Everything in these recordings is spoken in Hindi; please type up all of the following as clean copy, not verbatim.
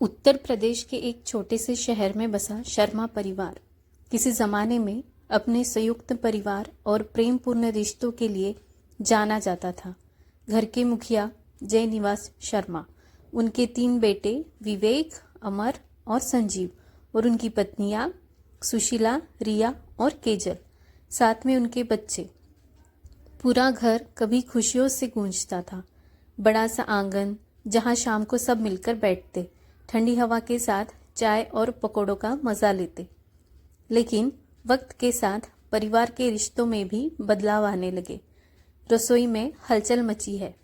उत्तर प्रदेश के एक छोटे से शहर में बसा शर्मा परिवार किसी जमाने में अपने संयुक्त परिवार और प्रेमपूर्ण रिश्तों के लिए जाना जाता था। घर के मुखिया जयनिवास शर्मा, उनके 3 बेटे विवेक, अमर और संजीव, और उनकी पत्नियां सुशीला, रिया और केजल, साथ में उनके बच्चे। पूरा घर कभी खुशियों से गूंजता था। बड़ा सा आंगन जहां शाम को सब मिलकर बैठते, ठंडी हवा के साथ चाय और पकौड़ों का मजा लेते। लेकिन वक्त के साथ परिवार के रिश्तों में भी बदलाव आने लगे। रसोई में हलचल मची है।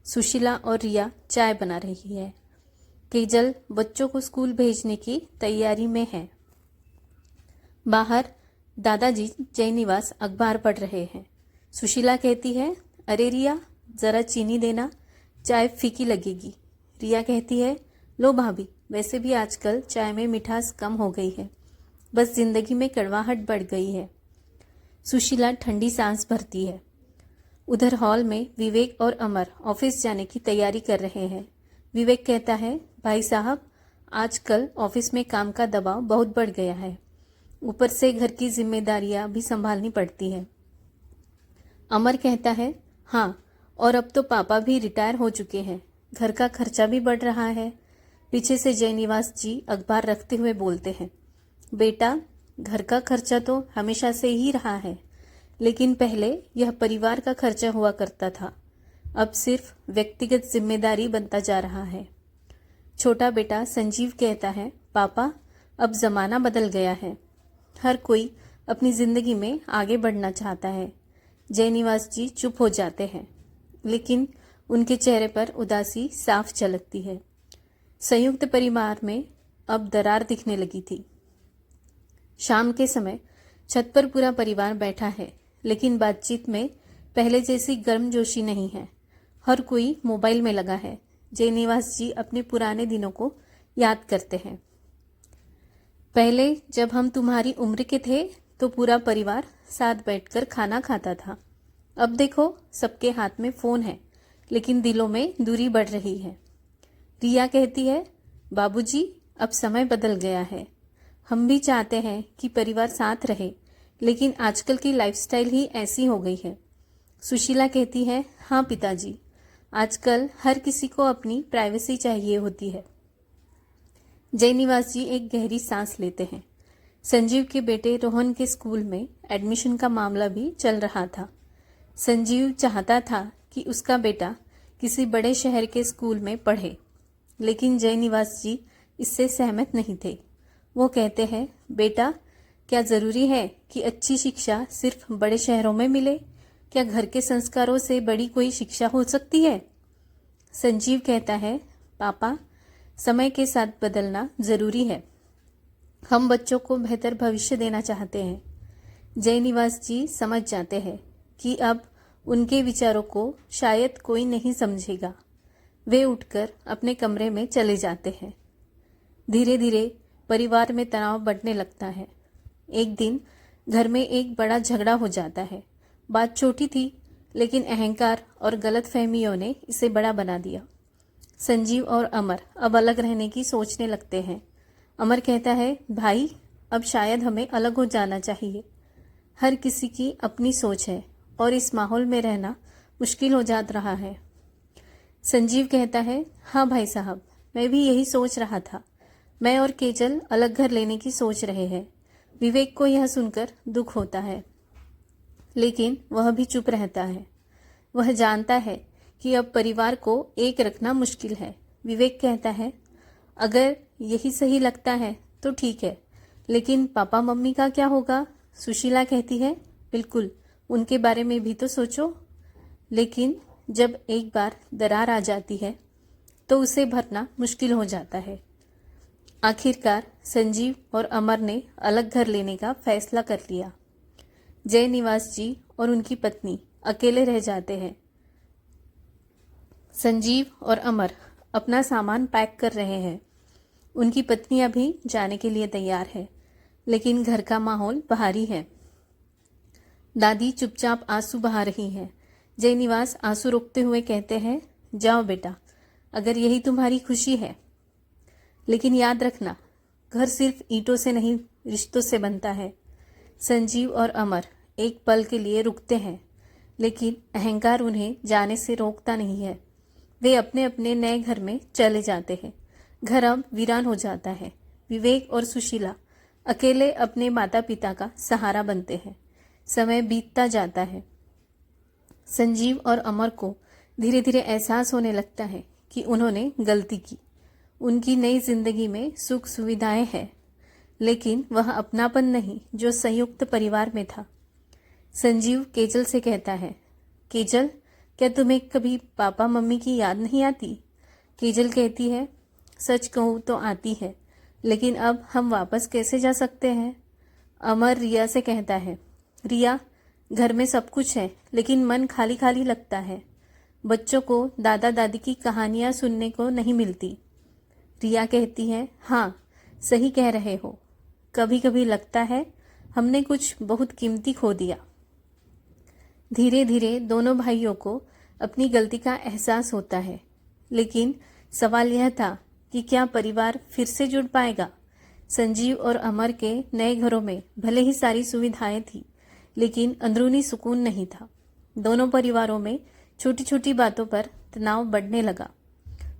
सुशीला और रिया चाय बना रही है। केजल बच्चों को स्कूल भेजने की तैयारी में है। बाहर दादाजी जयनिवास अखबार पढ़ रहे हैं। सुशीला कहती है, अरे रिया, जरा चीनी देना, चाय फीकी लगेगी। रिया कहती है, लो भाभी, वैसे भी आजकल चाय में मिठास कम हो गई है, बस जिंदगी में कड़वाहट बढ़ गई है। सुशीला ठंडी सांस भरती है। उधर हॉल में विवेक और अमर ऑफिस जाने की तैयारी कर रहे हैं। विवेक कहता है, भाई साहब, आजकल ऑफिस में काम का दबाव बहुत बढ़ गया है, ऊपर से घर की जिम्मेदारियां भी संभालनी पड़ती है। अमर कहता है, हाँ, और अब तो पापा भी रिटायर हो चुके हैं, घर का खर्चा भी बढ़ रहा है। पीछे से जयनिवास जी अखबार रखते हुए बोलते हैं, बेटा, घर का खर्चा तो हमेशा से ही रहा है, लेकिन पहले यह परिवार का खर्चा हुआ करता था, अब सिर्फ व्यक्तिगत जिम्मेदारी बनता जा रहा है। छोटा बेटा संजीव कहता है, पापा, अब जमाना बदल गया है, हर कोई अपनी जिंदगी में आगे बढ़ना चाहता है। जयनिवास जी चुप हो जाते हैं, लेकिन उनके चेहरे पर उदासी साफ झलकती है। संयुक्त परिवार में अब दरार दिखने लगी थी। शाम के समय छत पर पूरा परिवार बैठा है, लेकिन बातचीत में पहले जैसी गर्मजोशी नहीं है। हर कोई मोबाइल में लगा है। जयनिवास जी अपने पुराने दिनों को याद करते हैं। पहले जब हम तुम्हारी उम्र के थे तो पूरा परिवार साथ बैठकर खाना खाता था। अब देखो, सबके हाथ में फोन है, लेकिन दिलों में दूरी बढ़ रही है। रिया कहती है, बाबूजी, अब समय बदल गया है, हम भी चाहते हैं कि परिवार साथ रहे, लेकिन आजकल की लाइफस्टाइल ही ऐसी हो गई है। सुशीला कहती है, हाँ पिताजी, आजकल हर किसी को अपनी प्राइवेसी चाहिए होती है। जयनिवास जी एक गहरी सांस लेते हैं। संजीव के बेटे रोहन के स्कूल में एडमिशन का मामला भी चल रहा था। संजीव चाहता था कि उसका बेटा किसी बड़े शहर के स्कूल में पढ़े, लेकिन जयनिवास जी इससे सहमत नहीं थे। वो कहते हैं, बेटा, क्या जरूरी है कि अच्छी शिक्षा सिर्फ बड़े शहरों में मिले? क्या घर के संस्कारों से बड़ी कोई शिक्षा हो सकती है? संजीव कहता है, पापा, समय के साथ बदलना जरूरी है, हम बच्चों को बेहतर भविष्य देना चाहते हैं। जयनिवास जी समझ जाते हैं कि अब उनके विचारों को शायद कोई नहीं समझेगा। वे उठकर अपने कमरे में चले जाते हैं। धीरे धीरे परिवार में तनाव बढ़ने लगता है। एक दिन घर में एक बड़ा झगड़ा हो जाता है। बात छोटी थी, लेकिन अहंकार और गलतफहमियों ने इसे बड़ा बना दिया। संजीव और अमर अब अलग रहने की सोचने लगते हैं। अमर कहता है, भाई, अब शायद हमें अलग हो जाना चाहिए। हर किसी की अपनी सोच है और इस माहौल में रहना मुश्किल हो जा रहा है। संजीव कहता है, हाँ भाई साहब, मैं भी यही सोच रहा था। मैं और केजल अलग घर लेने की सोच रहे हैं। विवेक को यह सुनकर दुख होता है, लेकिन वह भी चुप रहता है। वह जानता है कि अब परिवार को एक रखना मुश्किल है। विवेक कहता है, अगर यही सही लगता है तो ठीक है, लेकिन पापा मम्मी का क्या होगा? सुशीला कहती है, बिल्कुल, उनके बारे में भी तो सोचो। लेकिन जब एक बार दरार आ जाती है तो उसे भरना मुश्किल हो जाता है। आखिरकार संजीव और अमर ने अलग घर लेने का फैसला कर लिया। जयनिवास जी और उनकी पत्नी अकेले रह जाते हैं। संजीव और अमर अपना सामान पैक कर रहे हैं। उनकी पत्नी अभी जाने के लिए तैयार है, लेकिन घर का माहौल भारी है। दादी चुपचाप आंसू बहा रही हैं। जयनिवास आंसू रोकते हुए कहते हैं, जाओ बेटा, अगर यही तुम्हारी खुशी है। लेकिन याद रखना, घर सिर्फ ईंटों से नहीं, रिश्तों से बनता है। संजीव और अमर एक पल के लिए रुकते हैं, लेकिन अहंकार उन्हें जाने से रोकता नहीं है। वे अपने अपने नए घर में चले जाते हैं। घर अब वीरान हो जाता है। विवेक और सुशीला अकेले अपने माता पिता का सहारा बनते हैं। समय बीतता जाता है। संजीव और अमर को धीरे धीरे एहसास होने लगता है कि उन्होंने गलती की। उनकी नई जिंदगी में सुख सुविधाएं हैं, लेकिन वह अपनापन नहीं जो संयुक्त परिवार में था। संजीव केजल से कहता है, केजल, क्या तुम्हें कभी पापा मम्मी की याद नहीं आती? केजल कहती है, सच कहूँ तो आती है, लेकिन अब हम वापस कैसे जा सकते हैं? अमर रिया से कहता है, रिया, घर में सब कुछ है, लेकिन मन खाली खाली लगता है। बच्चों को दादा दादी की कहानियाँ सुनने को नहीं मिलती। रिया कहती है, हाँ, सही कह रहे हो। कभी कभी लगता है हमने कुछ बहुत कीमती खो दिया। धीरे धीरे दोनों भाइयों को अपनी गलती का एहसास होता है, लेकिन सवाल यह था कि क्या परिवार फिर से जुड़ पाएगा? संजीव और अमर के नए घरों में भले ही सारी सुविधाएं थी, लेकिन अंदरूनी सुकून नहीं था। दोनों परिवारों में छोटी छोटी बातों पर तनाव बढ़ने लगा।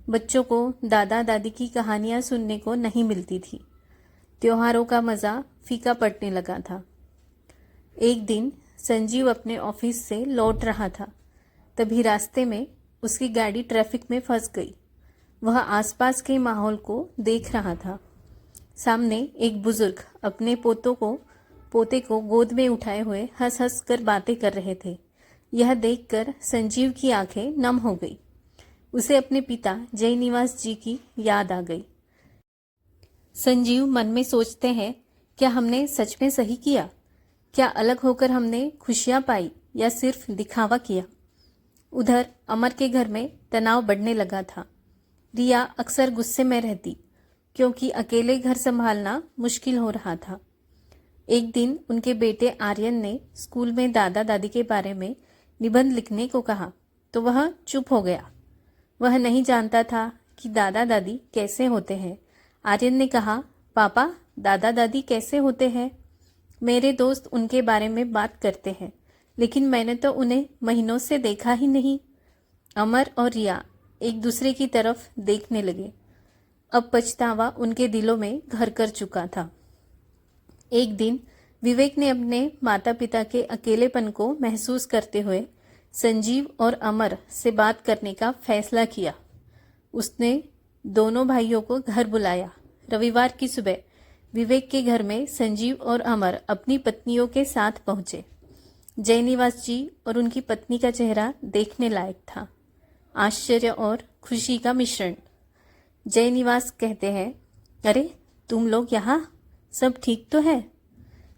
बच्चों को दादा दादी की कहानियां सुनने को नहीं मिलती थी। त्योहारों का मज़ा फीका पड़ने लगा था। एक दिन संजीव अपने ऑफिस से लौट रहा था, तभी रास्ते में उसकी गाड़ी ट्रैफिक में फंस गई। वह आसपास के माहौल को देख रहा था। सामने एक बुजुर्ग अपने पोते को गोद में उठाए हुए हंस हंस कर बातें कर रहे थे। यह देखकर संजीव की आंखें नम हो गई। उसे अपने पिता जयनिवास जी की याद आ गई। संजीव मन में सोचते हैं, क्या हमने सच में सही किया? क्या अलग होकर हमने खुशियां पाई या सिर्फ दिखावा किया? उधर अमर के घर में तनाव बढ़ने लगा था। रिया अक्सर गुस्से में रहती, क्योंकि अकेले घर संभालना मुश्किल हो रहा था। एक दिन उनके बेटे आर्यन ने स्कूल में दादा दादी के बारे में निबंध लिखने को कहा, तो वह चुप हो गया। वह नहीं जानता था कि दादा दादी कैसे होते हैं। आर्यन ने कहा, पापा, दादा दादी कैसे होते हैं? मेरे दोस्त उनके बारे में बात करते हैं, लेकिन मैंने तो उन्हें महीनों से देखा ही नहीं। अमर और रिया एक दूसरे की तरफ देखने लगे। अब पछतावा उनके दिलों में घर कर चुका था। एक दिन विवेक ने अपने माता पिता के अकेलेपन को महसूस करते हुए संजीव और अमर से बात करने का फैसला किया। उसने दोनों भाइयों को घर बुलाया। रविवार की सुबह विवेक के घर में संजीव और अमर अपनी पत्नियों के साथ पहुंचे। जयनिवास जी और उनकी पत्नी का चेहरा देखने लायक था। आश्चर्य और खुशी का मिश्रण। जयनिवास कहते हैं, अरे, तुम लोग यहाँ, सब ठीक तो है?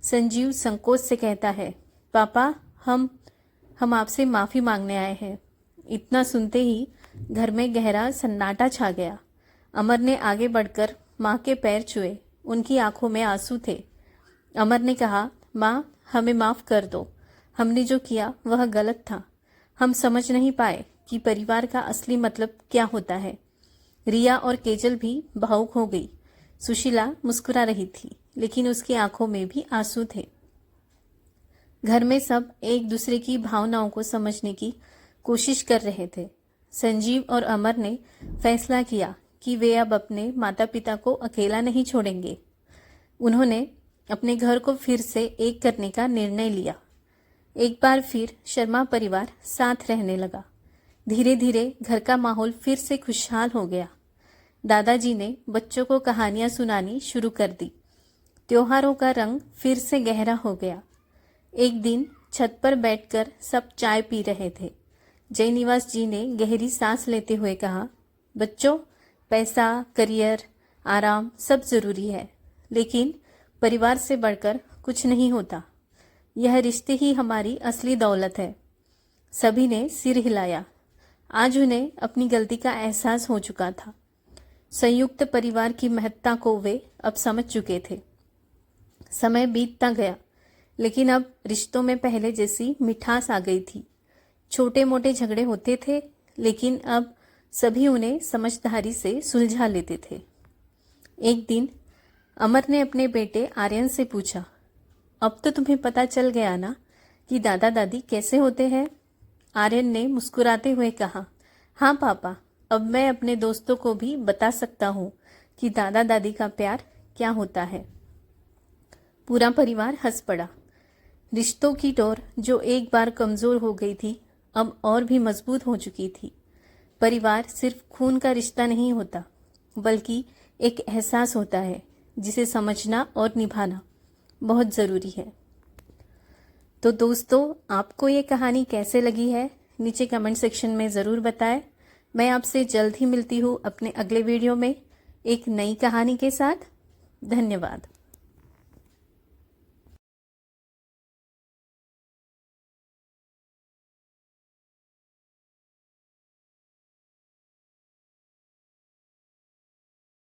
संजीव संकोच से कहता है, पापा, हम आपसे माफ़ी मांगने आए हैं। इतना सुनते ही घर में गहरा सन्नाटा छा गया। अमर ने आगे बढ़कर माँ के पैर छुए। उनकी आंखों में आंसू थे। अमर ने कहा, माँ, हमें माफ़ कर दो। हमने जो किया वह गलत था। हम समझ नहीं पाए कि परिवार का असली मतलब क्या होता है। रिया और केजल भी भावुक हो गई। सुशीला मुस्कुरा रही थी, लेकिन उसकी आंखों में भी आंसू थे। घर में सब एक दूसरे की भावनाओं को समझने की कोशिश कर रहे थे। संजीव और अमर ने फैसला किया कि वे अब अपने माता पिता को अकेला नहीं छोड़ेंगे। उन्होंने अपने घर को फिर से एक करने का निर्णय लिया। एक बार फिर शर्मा परिवार साथ रहने लगा। धीरे धीरे घर का माहौल फिर से खुशहाल हो गया। दादाजी ने बच्चों को कहानियां सुनानी शुरू कर दी। त्योहारों का रंग फिर से गहरा हो गया। एक दिन छत पर बैठकर सब चाय पी रहे थे। जयनिवास जी ने गहरी सांस लेते हुए कहा, बच्चों, पैसा, करियर, आराम सब जरूरी है, लेकिन परिवार से बढ़कर कुछ नहीं होता। यह रिश्ते ही हमारी असली दौलत है। सभी ने सिर हिलाया। आज उन्हें अपनी गलती का एहसास हो चुका था। संयुक्त परिवार की महत्ता को वे अब समझ चुके थे। समय बीतता गया, लेकिन अब रिश्तों में पहले जैसी मिठास आ गई थी। छोटे मोटे झगड़े होते थे, लेकिन अब सभी उन्हें समझदारी से सुलझा लेते थे। एक दिन अमर ने अपने बेटे आर्यन से पूछा, अब तो तुम्हें पता चल गया ना कि दादा दादी कैसे होते हैं? आर्यन ने मुस्कुराते हुए कहा, हाँ पापा, अब मैं अपने दोस्तों को भी बता सकता हूँ कि दादा दादी का प्यार क्या होता है। पूरा परिवार हंस पड़ा। रिश्तों की डोर जो एक बार कमजोर हो गई थी, अब और भी मजबूत हो चुकी थी। परिवार सिर्फ खून का रिश्ता नहीं होता, बल्कि एक एहसास होता है जिसे समझना और निभाना बहुत ज़रूरी है। तो दोस्तों, आपको ये कहानी कैसे लगी है नीचे कमेंट सेक्शन में ज़रूर बताएं। मैं आपसे जल्द ही मिलती हूँ अपने अगले वीडियो में एक नई कहानी के साथ। धन्यवाद।